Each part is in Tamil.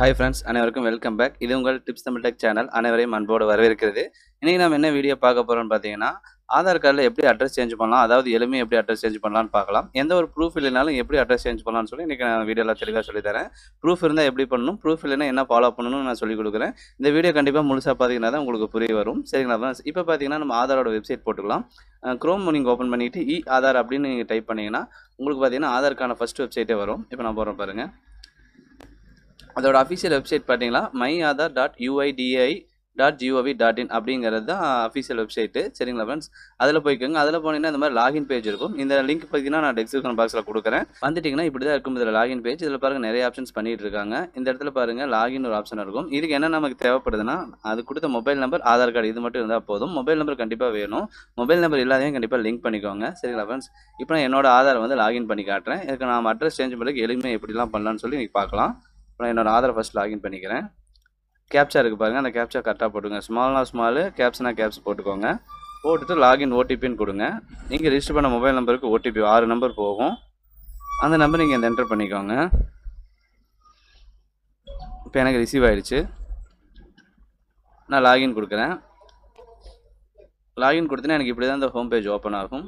ஹாய் ஃப்ரெண்ட்ஸ், அனைவருக்கும் வெல்கம் பேக். இது உங்கள் டிப்ஸ் தமிழ் டெக் சேனல். அனைவரையும் அன்போடு வரவேற்கிறது. இன்னைக்கு நம்ம என்ன வீடியோ பார்க்க போறோம்னு பார்த்தீங்கன்னா, ஆதார் கார்டில் எப்படி அட்ரஸ் சேஞ்ச் பண்ணலாம், அதாவது எளிமையாக எப்படி அட்ரஸ் சேஞ்ச் பண்ணலாம்னு பார்க்கலாம். எந்த ஒரு ப்ரூஃப் இல்லைனாலும் எப்படி அட்ரஸ் சேஞ்ச் பண்ணலாம்னு சொல்லி இன்னைக்கு நான் வீடியோவில் தெளிவாக சொல்லித் தரேன். ப்ரூஃப் இருந்தால் எப்படி பண்ணணும், ப்ரூஃப் இல்லைன்னா என்ன ஃபாலோ பண்ணணும்னு நான் சொல்லிக் கொடுக்குறேன். இந்த வீடியோ கண்டிப்பாக முழுசாக பார்த்தீங்கன்னா தான் உங்களுக்கு புரிய வரும். சரிங்களா ஃப்ரெண்ட்ஸ்? இப்போ பார்த்தீங்கன்னா நம்ம ஆதாரோட வெப்சைட் போட்டுக்கலாம். க்ரோம் நீங்கள் ஓப்பன் பண்ணிவிட்டு ஆதார் அப்படின்னு நீங்கள் டைப் பண்ணிங்கன்னா உங்களுக்கு பார்த்தீங்கன்னா ஆதாருக்கான ஃபர்ஸ்ட் வெப்சைட்டே வரும். இப்போ நான் போகிறேன் பாருங்கள். அதோட அஃபிஷியல் வெப்சைட் பார்த்தீங்களா, myAadhar.uidi.gov.in அப்படிங்கிறது தான் அஃபிஷியல் வெப்சைட்டு. சரிங்களா ஃப்ரெண்ட்ஸ்? அதில் போய்க்கோங்க. அதில் போனீங்கன்னா இந்த மாதிரி லாகின் பேஜ் இருக்கும். இந்த லிங்க் பார்த்தீங்கன்னா நான் டிஸ்கிரிப்ஷன் பாக்ஸில் கொடுக்குறேன். வந்துட்டிங்கன்னா இப்படி தான் இருக்கும் இதில் லாகின் பேஜ். இதில் பாருங்கள் நிறைய ஆப்ஷன்ஸ் பண்ணிட்டு இருக்காங்க. இந்த இடத்துல பாருங்கள் லாகின் ஒரு ஆப்ஷன் இருக்கும். இதுக்கு என்ன நமக்கு தேவைப்படுதுன்னா, அது கொடுத்த மொபைல் நம்பர், ஆதார் கார்டு இது மட்டும் இருந்தால் போதும். மொபைல் நம்பர் கண்டிப்பாக வேணும். மொபைல் நம்பர் இல்லாதவங்க கண்டிப்பாக லிங்க் பண்ணிக்கோங்க. சரிங்களா ஃப்ரெண்ட்ஸ்? இப்போ நான் என்னோட ஆதார் வந்து லாகின் பண்ணி காட்டுறேன். இதுக்கு நான் அட்ரஸ் சேஞ்ச் பண்ணுறதுக்கு எளிமையாக எப்படிலாம் பண்ணலான்னு சொல்லி நீங்கள் பார்க்கலாம். நான் என்னோட ஆதார் ஃபர்ஸ்ட் லாகின் பண்ணிக்கிறேன். கேப்சா இருக்குது பாருங்கள், அந்த கேப்சா கரெக்டாக போட்டுங்க. ஸ்மால்னா ஸ்மாலு, கேப்ஸ்னா கேப்ஸ் போட்டுக்கோங்க. போட்டுட்டு லாகின் ஓடிபின்னு கொடுங்க. நீங்கள் ரிஜிஸ்டர் பண்ண மொபைல் நம்பருக்கு ஓடிபி 6 நம்பர் போகும். அந்த நம்பர் நீங்கள் என்டர் பண்ணிக்கோங்க. இப்போ எனக்கு ரிசீவ் ஆகிடுச்சு. நான் லாகின் கொடுக்குறேன். லாகின் கொடுத்தேன்னா எனக்கு இப்படி தான் இந்த ஹோம் பேஜ் ஓப்பன் ஆகும்.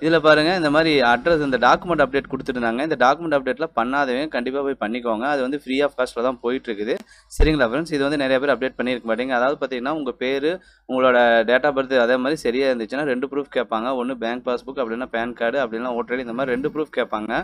இதில் பாருங்கள் இந்த மாதிரி அட்ரஸ் இந்த டாக்குமெண்ட் அப்டேட் கொடுத்துருந்தாங்க. இந்த டாக்குமெண்ட் அப்டேட்டில் பண்ணாதவங்க கண்டிப்பாக போய் பண்ணிக்கோங்க. அது வந்து ஃப்ரீ ஆஃப் காஸ்ட்டில் தான் போயிட்டுருக்குது. சரிங்களா ஃப்ரெண்ட்ஸ்? இது வந்து நிறைய பேர் அப்டேட் பண்ணியிருக்க மாட்டேங்க. அதாவது பார்த்தீங்கன்னா உங்கள் பேர், உங்களோட டேட் ஆஃப் பர்த் அதே மாதிரி சரியாக இருந்துச்சுன்னா 2 ப்ரூஃப் கேட்பாங்க. ஒன்று பேங்க் பாஸ்புக், அப்படின்னா பேன் கார்டு, அப்படின்னா ஓட்டர் ஐடி, இந்த மாதிரி 2 ப்ரூஃப் கேட்பாங்க.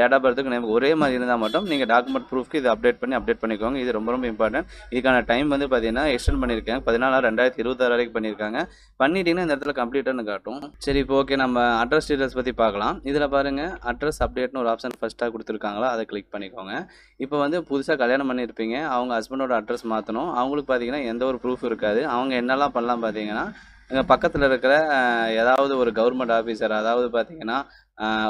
டேட் ஆஃப் பர்த்துக்கு நேம் ஒரே மாதிரி இருந்தால் மட்டும் நீங்கள் டாக்குமெண்ட் ப்ரூஃப்க்கு இது அப்டேட் பண்ணிக்கோங்க. இது ரொம்ப ரொம்ப இம்பார்ட்டன்ட். இதுக்கான டைம் வந்து பார்த்தீங்கன்னா எக்ஸ்டெண்ட் பண்ணியிருக்காங்க. 14/2026 வரைக்கும் பண்ணியிருக்காங்க. பண்ணிட்டீங்கன்னா இந்த இடத்துல கம்ப்ளீட்டானு காட்டும். சரி, இப்போ ஓகே, நம்ம அட்ரஸ் டீடைல்ஸ் பற்றி பார்க்கலாம். இதில் பாருங்கள் அட்ரஸ் அப்டேட்னு ஒரு ஆப்ஷன் ஃபஸ்ட்டாக கொடுத்துருக்காங்களா, அதை கிளிக் பண்ணிக்கோங்க. இப்போ வந்து புதுசாக கல்யாணம் பண்ணியிருப்பீங்க, அவங்க ஹஸ்பண்டோட அட்ரஸ் மாற்றணும். அவங்களுக்கு பார்த்தீங்கன்னா எந்த ஒரு ப்ரூஃப் இருக்காது. அவங்க என்னெல்லாம் பண்ணலாம் பார்த்தீங்கன்னா, பக்கத்தில் இருக்கிற ஏதாவது ஒரு கவர்மெண்ட் ஆஃபீஸர், அதாவது பார்த்தீங்கன்னா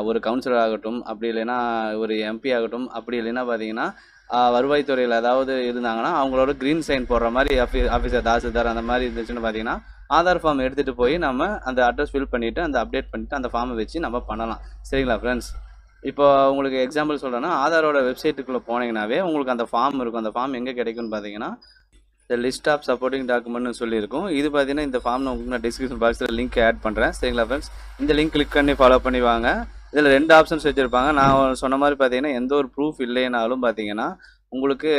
ஒரு கவுன்சிலர் ஆகட்டும், அப்படி இல்லைன்னா ஒரு எம்பி ஆகட்டும், அப்படி இல்லைன்னா பார்த்தீங்கன்னா வருவாய்த்துறையில் ஏதாவது இருந்தாங்கன்னா அவங்களோட க்ரீன் சைன் போடுற மாதிரி ஆஃபீஸர், தாசில்தார் அந்த மாதிரி இருந்துச்சுன்னு பார்த்தீங்கன்னா ஆதார் ஃபார்ம் எடுத்துகிட்டு போய் நம்ம அந்த அட்ரஸ் ஃபில் பண்ணிவிட்டு அந்த அப்டேட் பண்ணிவிட்டு அந்த ஃபார்மை வச்சு நம்ம பண்ணலாம். சரிங்களா ஃப்ரெண்ட்ஸ்? இப்போ உங்களுக்கு எக்ஸாம்பிள் சொல்கிறேன்னா, ஆதாரோட வெப்சைட்டுக்குள்ளே போனீங்கன்னாவே உங்களுக்கு அந்த ஃபார்ம் இருக்கும். அந்த ஃபார்ம் எங்கே கிடைக்கும்னு பார்த்தீங்கன்னா, இந்த லிஸ்ட் ஆஃப் சப்போர்ட்டிங் டாக்குமெண்ட்னு சொல்லியிருக்கும். இது பார்த்தீங்கன்னா இந்த ஃபார்ம் உங்களுக்கு நான் டிஸ்கிரிப்ஷன் பாக்ஸில் லிங்க் ஆட் பண்ணுறேன். சரிங்களா ஃப்ரெண்ட்ஸ்? இந்த லிங்க் கிளிக் பண்ணி ஃபாலோ பண்ணி வாங்க. இதில் 2 ஆப்ஷன்ஸ் வச்சுருப்பாங்க. நான் சொன்ன மாதிரி பார்த்தீங்கன்னா எந்த ஒரு ப்ரூஃப் இல்லைனாலும் பார்த்தீங்கன்னா உங்களுக்கு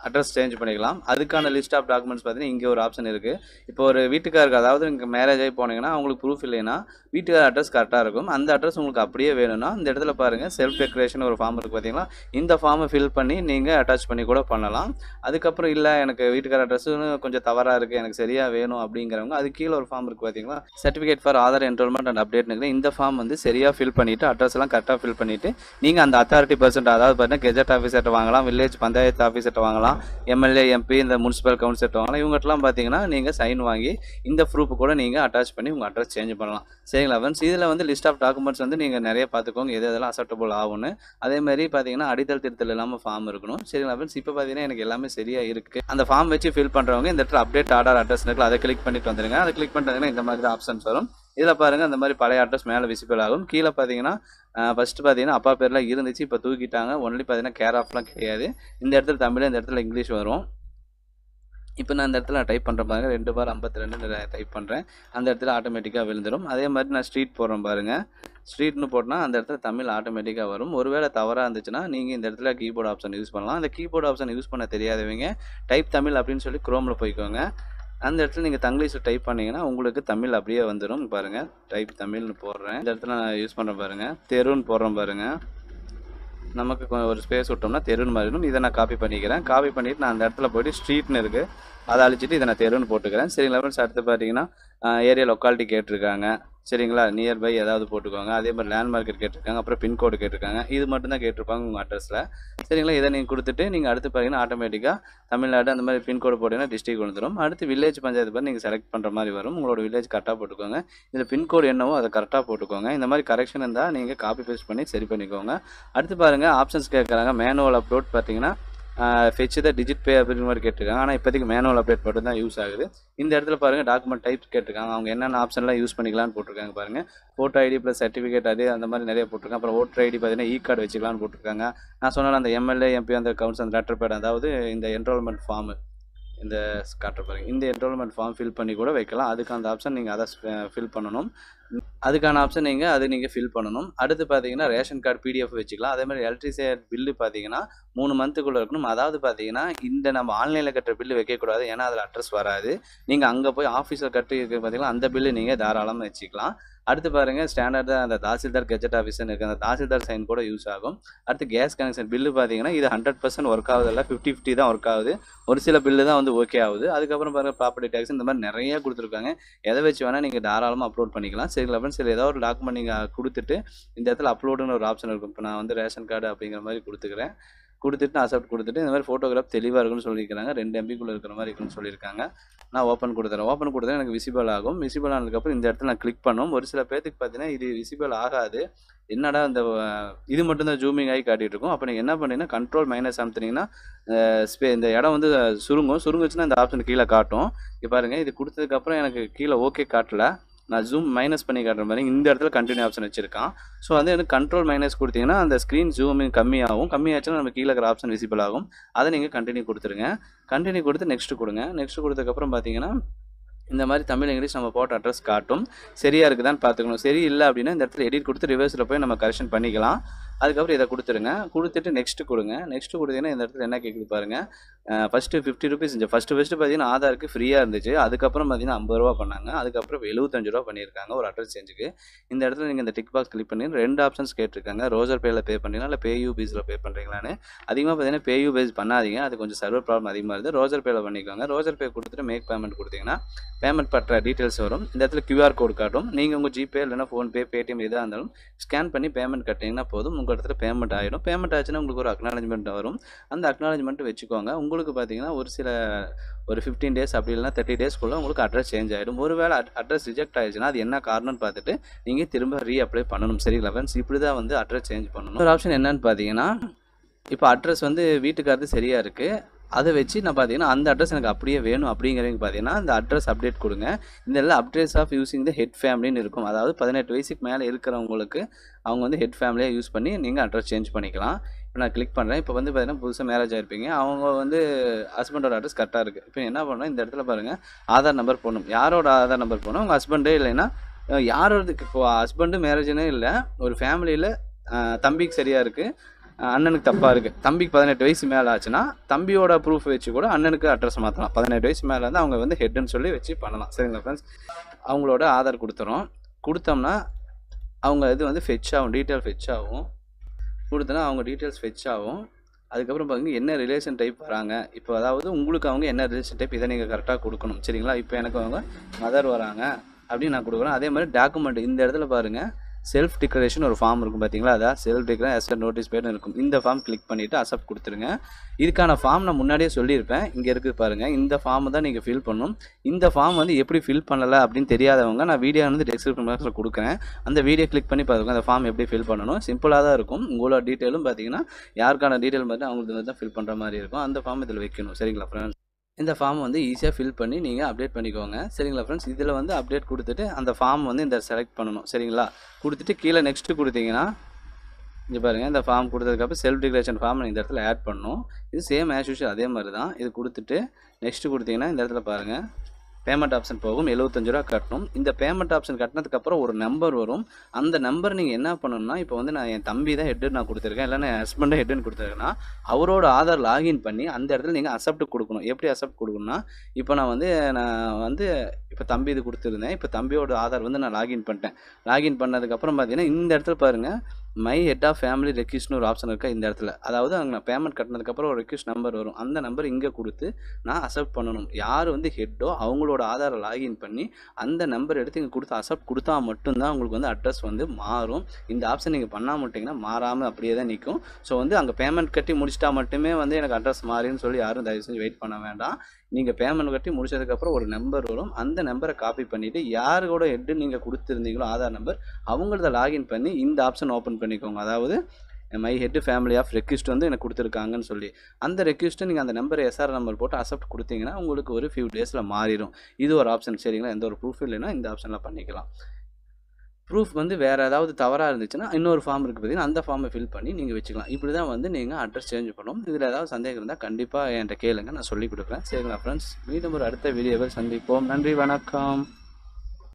அட்ரஸ் சேஞ்ச் பண்ணிக்கலாம். அதுக்கான லிஸ்ட் ஆஃப் டாக்குமெண்ட்ஸ் பார்த்தீங்கன்னா இங்கே ஒரு ஆப்ஷன் இருக்குது. இப்போ ஒரு வீட்டுக்காருக்கு, அதாவது நீங்கள் மேரேஜ் ஆகி போனீங்கன்னா அவங்களுக்கு ப்ரூஃப் இல்லைன்னா வீட்டுக்கார அட்ரஸ் கரெக்டாக இருக்கும். அந்த அட்ரஸ் உங்களுக்கு அப்படியே வேணும்னா இந்த இடத்துல பாருங்கள் செல்ஃப் டெக்ரேஷன் ஒரு ஃபார்ம் இருக்குது பார்த்தீங்களா, இந்த ஃபார்மை ஃபில் பண்ணி நீங்கள் அட்டாச் பண்ணி கூட பண்ணலாம். அதுக்கப்புறம் இல்லை எனக்கு வீட்டுக்கார அட்ரஸ்ன்னு கொஞ்சம் தவறாக இருக்குது, எனக்கு சரியாக வேணும் அப்படிங்கிறவங்க அது கீழே ஒரு ஃபார்ம் இருக்குது பார்த்தீங்களா, certificate for Aadhaar enrolment and அப்டேட்னு. இந்த ஃபார்ம் வந்து சரியாக ஃபில் பண்ணிவிட்டு அட்ரஸ் எல்லாம் கரெக்டாக ஃபில் பண்ணிவிட்டு நீங்கள் அந்த அத்தாரிட்டி பர்சன்ட், அதாவது பார்த்தீங்கன்னா கெஜெட் ஆஃபீஸர்கிட்ட வாங்கலாம், வில்லேஜ் பஞ்சாயத்து ஆஃபீஸர்கிட்ட வாங்கலாம், எம்எல்ஏ, எம்பி, இந்த முனிசிபல் கவுன்சிலர்கிட்ட வாங்கலாம். இவங்ககிட்டலாம் பார்த்தீங்கன்னா நீங்கள் சைன் வாங்கி இந்த ப்ரூஃப் கூட நீங்கள் அட்டாச் பண்ணி உங்கள் அட்ரஸ் சேஞ்ச் பண்ணலாம். சரிங்களா ஃப்ரெண்ட்ஸ்? இதில் வந்து லிஸ்ட் ஆஃப் டாக்குமெண்ட்ஸ் வந்து நீங்கள் நிறைய பார்த்துக்கோங்க, எது எதெல்லாம் அக்செப்டபுள் ஆகும்னு. அதேமாதிரி பார்த்தீங்கன்னா அடித்தல் திருத்தல் இல்லாமல் ஃபார்ம் இருக்கணும். சரிங்களா ஃப்ரெண்ட்ஸ்? இப்போ பார்த்தீங்கன்னா எனக்கு எல்லாமே சரியாக இருக்குது. அந்த ஃபார்ம் வச்சு ஃபில் பண்ணுறவங்க இந்த இடத்துல அப்டேட் ஆர்டர் அட்ரஸ் இருக்குல்ல, அதை கிளிக் பண்ணிட்டு வந்துடுங்க. அதை கிளிக் பண்ணிட்டீங்கன்னா இந்த மாதிரி தான் ஆப்ஷன்ஸ் வரும். இதில் பாருங்கள் அந்த மாதிரி பழைய அட்ரஸ் மேலே விசிபிள் ஆகும். கீழே பார்த்தீங்கன்னா ஃபஸ்ட்டு பார்த்தீங்கன்னா அப்பா பேர்லாம் இருந்துச்சு, இப்போ தூக்கிட்டாங்க. ஒன்லி பார்த்தீங்கன்னா கேர் ஆஃப்லாம் கிடையாது. இந்த இடத்துல தமிழ், இந்த இடத்துல இங்கிலீஷ் வரும். இப்போ நான் இந்த இடத்துல டைப் பண்ணுறேன் பாருங்கள், 2/52 டைப் பண்ணுறேன். அந்த இடத்துல ஆட்டோமேட்டிக்காக விழுந்துடும். அதே மாதிரி நான் ஸ்ட்ரீட் போடுறேன் பாருங்கள். ஸ்ட்ரீட்னு போட்டால் அந்த இடத்துல தமிழ் ஆட்டோமேட்டிக்காக வரும். ஒருவேளை தவறாக இருந்துச்சுன்னா நீங்கள் இந்த இடத்துல கீபோர்டு ஆப்ஷன் யூஸ் பண்ணலாம். அந்த கீபோர்டு ஆப்ஷன் யூஸ் பண்ண தெரியாதவங்க டைப் தமிழ் அப்படின்னு சொல்லி குரோமில் போய்க்கோங்க. அந்த இடத்துல நீங்கள் தங்கிலீஷில் டைப் பண்ணிங்கன்னா உங்களுக்கு தமிழ் அப்படியே வந்துடும். பாருங்கள், டைப் தமிழ்னு போடுறேன். இந்த இடத்துல நான் யூஸ் பண்ணுறேன் பாருங்கள், தெருன்னு போடுறேன் பாருங்கள். நமக்கு ஒரு ஸ்பேஸ் விட்டோம்னா தெருன்னு மாறிடும். இதை நான் காப்பி பண்ணிக்கிறேன். காப்பி பண்ணிவிட்டு நான் அந்த இடத்துல போய்ட்டு ஸ்ட்ரீட்னு இருக்குது, அதை அழிச்சிட்டு இதை நான் தெருன்னு போட்டுக்கிறேன். சரிங்களா ஃப்ரெண்ட்ஸ்? அடுத்து பார்த்தீங்கன்னா ஏரியா லொக்காலிட்டி கேட்டிருக்காங்க. சரிங்களா, நியர்பை ஏதாவது போட்டுக்கோங்க. அதே மாதிரி லேண்ட்மார்க்கெட் கேட்டிருக்காங்க, அப்புறம் பின்கோடு கேட்டிருக்காங்க. இது மட்டும் தான் கேட்டிருப்பாங்க உங்கள் அட்ரஸில். சரிங்களா, இதை நீங்கள் கொடுத்துட்டு நீங்கள் அடுத்து பார்த்தீங்கன்னா ஆட்டோமேட்டிக்காக தமிழ்நாடு அந்த மாதிரி பின்கோடு போட்டிங்கன்னா டிஸ்ட்ரிக்ட் வந்துடும். அடுத்து வில்லேஜ் பஞ்சாயத்து பார்த்து நீங்கள் செலக்ட் பண்ணுற மாதிரி வரும். உங்களோட வில்லேஜ் கரெக்டாக போட்டுக்கோங்க. இதில் பின்கோடு என்னவோ அதை கரெக்டாக போட்டுக்கோங்க. இந்த மாதிரி கரெக்ஷன் இருந்தால் நீங்கள் காப்பி பேஸ்ட் பண்ணி சரி பண்ணிக்கோங்க. அடுத்து பாருங்கள் ஆப்ஷன்ஸ் கேட்குறாங்க. மேனுவல் அப்லோட் பார்த்தீங்கன்னா ஃபெச் த டிஜிட் பே அப்படிங்கிற மாதிரி கேட்டிருக்காங்க. ஆனால் இப்போதைக்கு மேனுவல் அப்டேட் மட்டும் தான் யூஸ் ஆகுது. இந்த இடத்துல பாருங்கள் டாக்குமெண்ட் டைப் கேட்டிருக்காங்க. அவங்க என்னென்ன ஆப்ஷன்லாம் யூஸ் பண்ணிக்கலாம்னு போட்டிருக்காங்க பாருங்கள். ஃபோட்டோ ஐடி ப்ளஸ் சர்டிஃபிகேட் அது அந்த மாதிரி நிறைய போட்டிருக்காங்க. அப்புறம் ஓட்டர் ஐடி பார்த்தீங்கன்னா கார்டு வச்சுக்கலாம்னு போட்டிருக்காங்க. நான் சொன்னால அந்த எம்எல்ஏ எம்பி அந்த கவுன்ஸ் அந்த லெட்டர் பேட், அதாவது இந்த என்ரோல்மெண்ட் ஃபார்மு, இந்த காட்டுற பாருங்க, இந்த என்ரோல்மெண்ட் ஃபார்ம் ஃபில் பண்ணி கூட வைக்கலாம். அதுக்கு அந்த ஆப்ஷன் நீங்கள் அதை ஃபில் பண்ணணும். அதுக்கான ஆப்ஷன் நீங்கள் ஃபில் பண்ணணும். அடுத்து பார்த்தீங்கன்னா ரேஷன் கார்டு பிடிஎஃப் வச்சுக்கலாம். அதே மாதிரி எலக்ட்ரிசிட்டி பில்லு பார்த்தீங்கன்னா 3 மந்த்துக்குள்ளே இருக்கணும். அதாவது பார்த்தீங்கன்னா இந்த நம்ம ஆன்லைனில் கட்டுற பில்லு வைக்கக்கூடாது, ஏன்னா அதில் அட்ரஸ் வராது. நீங்கள் அங்கே போய் ஆஃபீஸில் கட்டி பார்த்தீங்கன்னா அந்த பில்லு நீங்கள் தாராளமாக வச்சுக்கலாம். அடுத்து பாருங்கள் ஸ்டாண்டர்டாக அந்த தாசில்தார் கெஜெட் ஆஃபீஸ்னு இருக்குது, அந்த தாசில்தார் சைன் கூட யூஸ் ஆகும். அடுத்து கேஸ் கனெக்ஷன் பில்லு பார்த்தீங்கன்னா இது 100% ஒர்க் ஆகுது, இல்லை 50-50 தான் ஒர்க் ஆகுது. ஒரு சில பில்லு தான் வந்து ஓகே ஆகுது. அதுக்கப்புறம் பாருங்கள் ப்ராப்பர்ட்டி டேக்ஸ் இந்த மாதிரி நிறைய கொடுத்துருக்காங்க. எதை வச்சு வேணால் நீங்கள் தாராளமாக அப்லோட் பண்ணிக்கலாம். சரிங்களா ஃப்ரெண்ட்ஸ், இதில் ஏதாவது ஒரு டாக்குமெண்ட் நீங்கள் கொடுத்துட்டு இந்த இடத்துல அப்லோடுன்னு ஒரு ஆப்ஷன் இருக்கும். இப்போ நான் வந்து ரேஷன் கார்டு அப்படிங்கிற மாதிரி கொடுத்துக்கிறேன். கொடுத்துட்டு நான் அக்செப்ட் கொடுத்துட்டு இந்த மாதிரி ஃபோட்டோகிராஃப் தெளிவாக இருக்குன்னு சொல்லியிருக்காங்க. 2 MB இருக்கிற மாதிரி இருக்குன்னு சொல்லியிருக்காங்க. நான் ஓப்பன் கொடுத்துறேன். ஓப்பன் கொடுத்தா எனக்கு விசிபிள் ஆகும். விசிபிள் ஆனதுக்கப்புறம் இந்த இடத்துல நான் கிளிக் பண்ணும். ஒரு சில பேருக்கு பார்த்தீங்கன்னா இது விசிபிள் ஆகாது. என்னடா இந்த இது மட்டும்தான் ஜூமிங் ஆகி காட்டிகிட்டு இருக்கும். அப்போ நீங்கள் என்ன பண்ணீங்கன்னா கண்ட்ரோல் மைனஸ் அமுத்துனீங்கன்னா இந்த இடம் வந்து சுருங்குச்சுன்னா இந்த ஆப்ஷன் கீழே காட்டும். இப்போ பாருங்கள், இது கொடுத்ததுக்கப்புறம் எனக்கு கீழே ஓகே காட்டல. நான் ஜூம் மைனஸ் பண்ணி காட்டுற மாதிரி இந்த இடத்துல கண்டினியூ ஆப்ஷன் வச்சிருக்கான். ஸோ வந்து எனக்கு கண்ட்ரோல் மைனஸ் கொடுத்தீங்கன்னா அந்த ஸ்க்ரீன் ஜூமிங் கம்மியாச்சுன்னா நம்ம கீழே இருக்கிற ஆப்ஷன் விசிபிள் ஆகும். அதை நீங்கள் கண்டினியூ கொடுத்துருங்க. கண்டினியூ கொடுத்து நெக்ஸ்ட் கொடுங்க. நெக்ஸ்ட் கொடுத்ததுக்கப்புறம் பார்த்தீங்கன்னா இந்த மாதிரி தமிழ் இங்கிலீஷ் நம்ம போட்ட அட்ரஸ் காட்டும். சரியாக இருக்குதான்னு பார்த்துக்கணும். சரி இல்லை அப்படின்னா இந்த இடத்துல எடிட் கொடுத்து ரிவர்ஸில் போய் நம்ம கரெக்ஷன் பண்ணிக்கலாம். அதுக்கப்புறம் இதை கொடுத்துருங்க. கொடுத்துட்டு நெக்ஸ்ட் கொடுங்க. நெக்ஸ்ட் கொடுத்தீங்கன்னா இந்த இடத்துல என்ன கேட்குது பாருங்கள். ஃபஸ்ட்டு 50 ரூபீஸ் இருந்துச்சு. ஃபஸ்ட்டு பார்த்தீங்கன்னா ஆதாருக்கு ஃப்ரீயாக இருந்துச்சு. அதுக்கப்புறம் பார்த்தீங்கன்னா 50 ரூபா பண்ணாங்க. அதுக்கப்புறம் 75 ரூபா பண்ணியிருக்காங்க ஒரு அட்ரஸ் சேஞ்சுக்கு. இந்த இடத்துல நீங்கள் இந்த டிக் பாக்ஸ் கிளிக் பண்ணி 2 ஆப்ஷன்ஸ் கேட்டிருக்காங்க. ரோசர் பேயில் பே பண்ணுறீங்களா இல்லை பேயூ பேஸில் பே பண்ணுறீங்களான்னு. அதிகமாக பார்த்தீங்கன்னா பேயூ பேஸ் பண்ணாதீங்க, அது கொஞ்சம் சர்வர் ப்ராப்ளம் அதிகமாக இருக்குது. ரோசர் பேயில் பண்ணிக்கோங்க. ரோசர் பே கொடுத்துட்டு மேக் பேமெண்ட் கொடுத்தீங்கன்னா பேமெண்ட் பற்ற டீட்டெயில்ஸ் வரும். இந்த இடத்துல QR கோடு காட்டும். நீங்கள் உங்கள் ஜிபே இல்லைனா ஃபோன்பே பேடிஎம் எதாக இருந்தாலும் ஸ்கேன் பண்ணி பேமெண்ட் கட்டிங்கன்னா போதும். உங்கள் இடத்துல பேமெண்ட் ஆகிடும். பேமெண்ட் ஆச்சுன்னா உங்களுக்கு ஒரு அக்னாலஜ்மெண்ட் வரும். அந்த அக்னாலஜ்மெண்ட் வச்சுக்கோங்க. உங்களுக்கு பார்த்தீங்கன்னா ஒரு 15 டேஸ் அப்படி இல்லைனா 30 டேஸ்க்குள்ளே உங்களுக்கு அட்ரஸ் சேஞ்ச் ஆகிடும். ஒருவேளை அட்ரஸ் ரிஜெக்ட் ஆகிடுச்சுன்னா அது என்ன காரணம்னு பார்த்துட்டு நீங்கள் திரும்ப ரீஅப்ளை பண்ணணும். சரிங்களா ஃப்ரெண்ட்ஸ், இப்படி தான் வந்து அட்ரஸ் சேஞ்ச் பண்ணணும். ஒரு ஆப்ஷன் என்னன்னு பார்த்தீங்கன்னா, இப்போ அட்ரஸ் வந்து வீட்டுக்காரது சரியாக இருக்குது, அதை வச்சு நான் பார்த்தீங்கன்னா அந்த அட்ரஸ் எனக்கு அப்படியே வேணும் அப்படிங்கிறவங்க பார்த்தீங்கன்னா இந்த அட்ரஸ் அப்டேட் கொடுங்க. இந்த இடத்துல updates of using the head ஃபேமிலின்னு இருக்கும். அதாவது 18 வயசுக்கு மேலே இருக்கிறவங்களுக்கு அவங்க வந்து ஹெட் ஃபேமிலியாக யூஸ் பண்ணி நீங்கள் அட்ரஸ் சேஞ்ச் பண்ணிக்கலாம். இப்போ நான் கிளிக் பண்ணுறேன். இப்போ வந்து பார்த்தீங்கன்னா புதுசாக மேரேஜ் ஆகிருப்பீங்க. அவங்க வந்து ஹஸ்பண்டோட அட்ரஸ் கரெக்டாக இருக்குது. இப்போ என்ன பண்ணணும், இந்த இடத்துல பாருங்கள் ஆதார் நம்பர் போடணும். யாரோட ஆதார் நம்பர் போடணும், உங்கள் ஹஸ்பண்டே இல்லைன்னா யாரோட. இப்போ ஹஸ்பண்டு மேரேஜ்னே இல்லை, ஒரு ஃபேமிலியில் தம்பிக்கு சரியாக இருக்குது, அண்ணனுக்கு தப்பாக இருக்குது. தம்பிக்கு 18 வயசு மேலே ஆச்சுன்னா தம்பியோட ப்ரூஃப் வச்சு கூட அண்ணனுக்கு அட்ரஸ் மாற்றலாம். 18 வயசு மேலே வந்து அவங்க வந்து ஹெட்டுன்னு சொல்லி வச்சு பண்ணலாம். சரிங்களா ஃப்ரெண்ட்ஸ், அவங்களோட ஆதார் கொடுத்தோம்னா அவங்க இது வந்து ஃபெச் ஆகும், டீட்டெயில் ஃபெச் ஆகும். கொடுத்தோன்னா அவங்க டீட்டெயில்ஸ் ஃபெச் ஆகும். அதுக்கப்புறம் பார்த்தீங்கன்னா என்ன ரிலேஷன் டைப் வராங்க. இப்போ அதாவது உங்களுக்கு அவங்க என்ன ரிலேஷன் டைப் இதை நீங்கள் கரெக்டாக கொடுக்கணும். சரிங்களா, இப்போ எனக்கு அவங்க மதர் வராங்க அப்படின்னு நான் கொடுக்குறேன். அதே மாதிரி டாக்குமெண்ட் இந்த இடத்துல பாருங்கள் செல்ஃப் டிக்ளரேஷன் ஒரு ஃபார்ம் இருக்கும் பார்த்தீங்களா, அதான் செல்ஃப் டிக்ளரேஷன் அசட் நோட்டீஸ் பேர்னு இருக்கும். இந்த ஃபார்ம் கிளிக் பண்ணிவிட்டு அக்செப்ட் கொடுத்துருங்க. இதுக்கான ஃபார்ம் நான் முன்னாடியே சொல்லியிருப்பேன், இங்கே இருக்குது பாருங்கள். இந்த ஃபார்ம் தான் நீங்கள் ஃபில் பண்ணணும். இந்த ஃபார்ம் வந்து எப்படி ஃபில் பண்ணலை அப்படின்னு தெரியாதவங்க நான் வீடியோ வந்து டிஸ்கிரிப்ஷன் பாக்ஸில் கொடுக்குறேன். அந்த வீடியோ கிளிக் பண்ணி பார்த்துக்கோங்க. அந்த ஃபார்ம் எப்படி ஃபில் பண்ணணும். சிம்பிளாக தான் இருக்கும். உங்களோட டீட்டெயிலும் பார்த்தீங்கன்னா யாருக்கான டீட்டெயில் பார்த்து அவங்களுக்கு தான் ஃபில் பண்ணுற மாதிரி இருக்கும். அந்த ஃபார்ம் இதில் வைக்கணும். சரிங்களா ஃப்ரெண்ட்ஸ், இந்த ஃபார்ம் வந்து ஈஸியாக ஃபில் பண்ணி நீங்கள் அப்டேட் பண்ணிக்கோங்க. சரிங்களா ஃப்ரெண்ட்ஸ், இதில் வந்து அப்டேட் கொடுத்துட்டு அந்த ஃபார்ம் வந்து இந்த செலக்ட் பண்ணணும். சரிங்களா, கொடுத்துட்டு கீழே நெக்ஸ்ட்டு கொடுத்தீங்கன்னா இங்கே பாருங்கள், இந்த ஃபார்ம் கொடுத்ததுக்கப்புறம் செல்ஃப் டிக்ளரேஷன் ஃபார்ம் இந்த இடத்துல ஆட் பண்ணணும். இது சேம் ஆஸ் யூஷுவல் அதே மாதிரி தான். இது கொடுத்துட்டு நெக்ஸ்ட்டு கொடுத்தீங்கன்னா இந்த இடத்துல பாருங்கள் பேமெண்ட் ஆப்ஷன் போகும். 75 ரூபா கட்டணும். இந்த பேமெண்ட் ஆப்ஷன் கட்டினதுக்கப்புறம் ஒரு நம்பர் வரும். அந்த நம்பர் நீங்கள் என்ன பண்ணணும்னா, இப்போ வந்து நான் என் தம்பி தான் ஹெட்டு நான் கொடுத்துருக்கேன், இல்லைன்னா என் ஹஸ்பண்டை ஹெட்டுன்னு கொடுத்துருக்கேன்னா அவரோட ஆதார் லாகின் பண்ணி அந்த இடத்துல நீங்கள் அக்செப்ட் கொடுக்கணும். எப்படி அக்செப்ட் கொடுக்கணும்னா, இப்போ நான் வந்து இப்போ தம்பி இது கொடுத்துருந்தேன். இப்போ தம்பியோட ஆதார் வந்து நான் லாகின் பண்ணிட்டேன். லாகின் பண்ணதுக்கப்புறம் பார்த்தீங்கன்னா இந்த இடத்துல பாருங்கள் மை ஹெட் ஆஃப் ஃபேமிலி ரெக்வஸ்ட்னு ஒரு ஆப்ஷன் இருக்கா இந்த இடத்துல. அதாவது அங்கே நான் பேமெண்ட் கட்டினதுக்கப்புறம் ஒரு ரெக்வஸ்ட் நம்பர் வரும். அந்த நம்பர் இங்கே கொடுத்து நான் அக்செப்ட் பண்ணணும். யார் வந்து ஹெட்டோ அவங்களோட ஆதாரை லாகின் பண்ணி அந்த நம்பர் எடுத்து இங்கே கொடுத்து அக்செப்ட் கொடுத்தா மட்டும்தான் உங்களுக்கு வந்து அட்ரஸ் வந்து மாறும். இந்த ஆப்ஷன் நீங்கள் பண்ணாமல் விட்டிங்கன்னா மாறாமல் அப்படியே தான் நிற்கும். ஸோ வந்து அங்கே பேமெண்ட் கட்டி முடிச்சிட்டா மட்டுமே வந்து எனக்கு அட்ரஸ் மாறின்னு சொல்லி யாரும் தயவு செஞ்சு வெயிட் பண்ண வேண்டாம். நீங்கள் பேமெண்ட் கட்டி முடிச்சதுக்கப்புறம் ஒரு நம்பர் வரும். அந்த நம்பரை காப்பி பண்ணிவிட்டு யாரோட ஹெட்டு நீங்கள் கொடுத்துருந்தீங்களோ ஆதார் நம்பர் அவங்களத லாகின் பண்ணி இந்த ஆப்ஷன் ஓப்பன் பண்ணிக்கோங்க. அதாவது my head family of request வந்து எனக்கு கொடுத்துருக்காங்கன்னு சொல்லி அந்த ரெக்வெஸ்ட்டை நீங்கள் அந்த நம்பர் எஸ்ஆர் நம்பர் போட்டு அக்செப்ட் கொடுத்தீங்கன்னா உங்களுக்கு ஒரு ஃபியூ டேஸில் மாறிடும். இது ஒரு ஆப்ஷன். சரிங்களா, எந்த ஒரு ப்ரூஃப் இல்லைன்னா இந்த ஆப்ஷனில் பண்ணிக்கலாம். ப்ரூஃப் வந்து வேறு ஏதாவது தவறாக இருந்துச்சுன்னா இன்னொரு ஃபார்ம் இருக்குது பார்த்தீங்கன்னா அந்த ஃபார்மை ஃபில் பண்ணி நீங்கள் வச்சுக்கலாம். இப்படி தான் வந்து நீங்கள் அட்ரஸ் சேஞ்ச் பண்ணணும். இதில் ஏதாவது சந்தேகம் இருந்தால் கண்டிப்பாக என்கிட்ட கேளுங்க, நான் சொல்லிக் கொடுக்குறேன். சரிங்களா ஃப்ரெண்ட்ஸ், மீண்டும் ஒரு அடுத்த வீடியோவில் சந்திப்போம். நன்றி, வணக்கம்.